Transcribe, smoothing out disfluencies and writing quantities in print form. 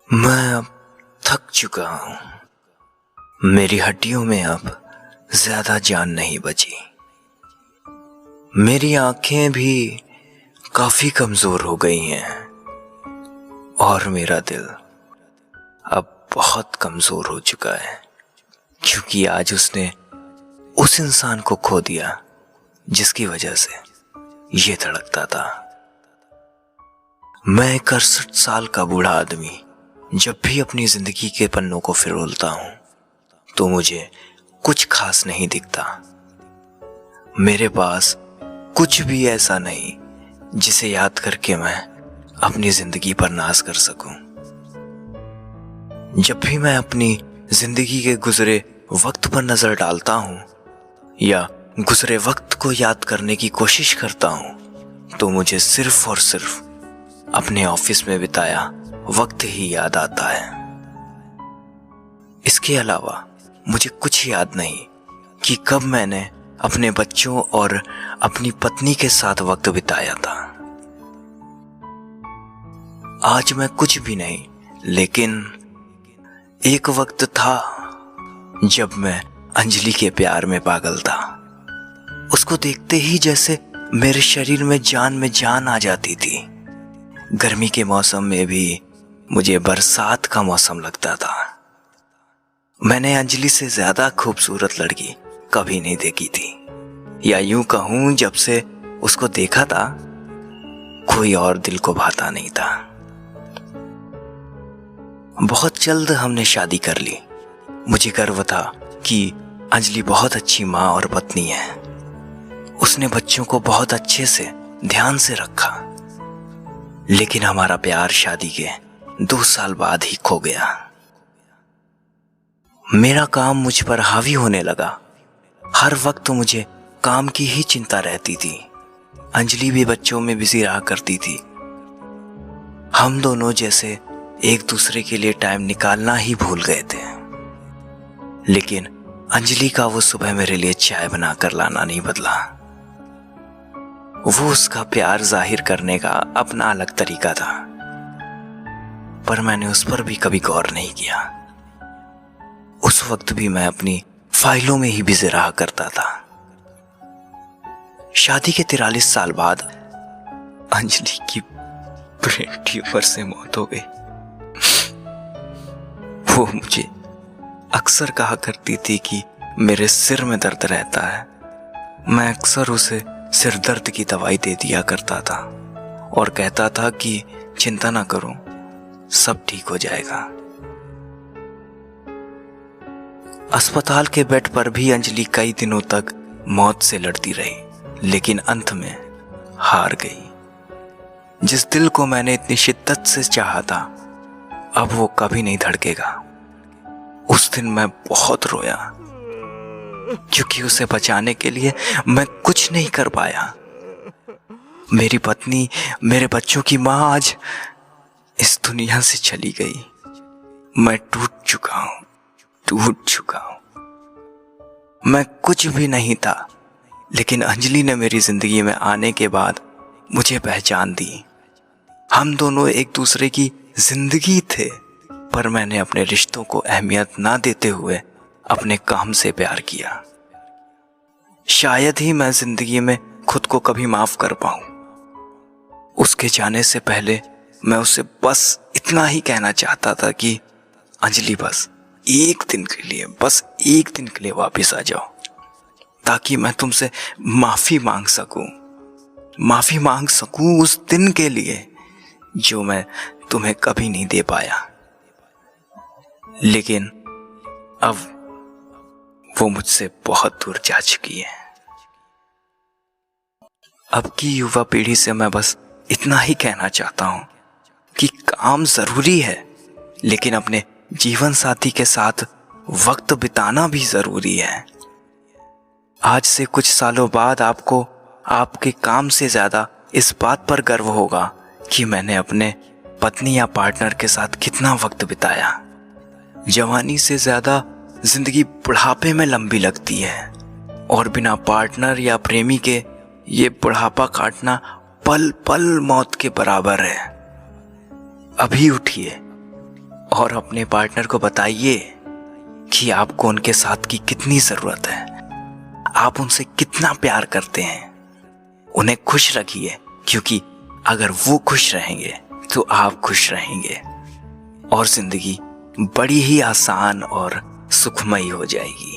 मैं अब थक चुका हूं। मेरी हड्डियों में अब ज्यादा जान नहीं बची। मेरी आंखें भी काफी कमजोर हो गई हैं और मेरा दिल अब बहुत कमजोर हो चुका है, क्योंकि आज उसने उस इंसान को खो दिया जिसकी वजह से ये धड़कता था। मैं 61 साल का बूढ़ा आदमी जब भी अपनी जिंदगी के पन्नों को फरोलता हूं तो मुझे कुछ खास नहीं दिखता। मेरे पास कुछ भी ऐसा नहीं जिसे याद करके मैं अपनी जिंदगी पर नाज कर सकूं। जब भी मैं अपनी जिंदगी के गुजरे वक्त पर नजर डालता हूं या गुजरे वक्त को याद करने की कोशिश करता हूं तो मुझे सिर्फ और सिर्फ अपने ऑफिस में बिताया वक्त ही याद आता है। इसके अलावा मुझे कुछ याद नहीं कि कब मैंने अपने बच्चों और अपनी पत्नी के साथ वक्त बिताया था। आज मैं कुछ भी नहीं, लेकिन एक वक्त था जब मैं अंजलि के प्यार में पागल था। उसको देखते ही जैसे मेरे शरीर में जान आ जाती थी। गर्मी के मौसम में भी मुझे बरसात का मौसम लगता था। मैंने अंजलि से ज्यादा खूबसूरत लड़की कभी नहीं देखी थी, या यूं कहूं जब से उसको देखा था कोई और दिल को भाता नहीं था। बहुत जल्द हमने शादी कर ली। मुझे गर्व था कि अंजलि बहुत अच्छी माँ और पत्नी है। उसने बच्चों को बहुत अच्छे से ध्यान से रखा। लेकिन हमारा प्यार शादी के 2 साल बाद ही खो गया। मेरा काम मुझ पर हावी होने लगा। हर वक्त मुझे काम की ही चिंता रहती थी। अंजलि भी बच्चों में बिजी रहा करती थी। हम दोनों जैसे एक दूसरे के लिए टाइम निकालना ही भूल गए थे। लेकिन अंजलि का वो सुबह मेरे लिए चाय बनाकर लाना नहीं बदला। वो उसका प्यार जाहिर करने का अपना अलग तरीका था, पर मैंने उस पर भी कभी गौर नहीं किया। उस वक्त भी मैं अपनी फाइलों में ही बिजी रहा करता था। शादी के 43 साल बाद अंजलि की ब्रेन ट्यूमर से मौत हो गई। वो मुझे अक्सर कहा करती थी कि मेरे सिर में दर्द रहता है। मैं अक्सर उसे सिर दर्द की दवाई दे दिया करता था और कहता था कि चिंता ना करो, सब ठीक हो जाएगा। अस्पताल के बेड पर भी अंजलि कई दिनों तक मौत से लड़ती रही, लेकिन अंत में हार गई। जिस दिल को मैंने इतनी शिद्दत से चाहा था, अब वो कभी नहीं धड़केगा। उस दिन मैं बहुत रोया, क्योंकि उसे बचाने के लिए मैं कुछ नहीं कर पाया। मेरी पत्नी, मेरे बच्चों की मां आज इस दुनिया से चली गई। मैं टूट चुका हूं। मैं कुछ भी नहीं था, लेकिन अंजलि ने मेरी जिंदगी में आने के बाद मुझे पहचान दी। हम दोनों एक दूसरे की जिंदगी थे, पर मैंने अपने रिश्तों को अहमियत ना देते हुए अपने काम से प्यार किया। शायद ही मैं जिंदगी में खुद को कभी माफ कर पाऊं। उसके जाने से पहले मैं उसे बस इतना ही कहना चाहता था कि अंजलि बस एक दिन के लिए वापस आ जाओ, ताकि मैं तुमसे माफी मांग सकूं उस दिन के लिए जो मैं तुम्हें कभी नहीं दे पाया। लेकिन अब वो मुझसे बहुत दूर जा चुकी है। अब की युवा पीढ़ी से मैं बस इतना ही कहना चाहता हूं कि काम जरूरी है, लेकिन अपने जीवन साथी के साथ वक्त बिताना भी जरूरी है। आज से कुछ सालों बाद आपको आपके काम से ज्यादा इस बात पर गर्व होगा कि मैंने अपने पत्नी या पार्टनर के साथ कितना वक्त बिताया। जवानी से ज्यादा जिंदगी बुढ़ापे में लंबी लगती है, और बिना पार्टनर या प्रेमी के ये बुढ़ापा काटना पल पल मौत के बराबर है। अभी उठिए, और अपने पार्टनर को बताइए कि आपको उनके साथ की कितनी जरूरत है, आप उनसे कितना प्यार करते हैं। उन्हें खुश रखिए, क्योंकि अगर वो खुश रहेंगे तो आप खुश रहेंगे और जिंदगी बड़ी ही आसान और सुखमयी हो जाएगी।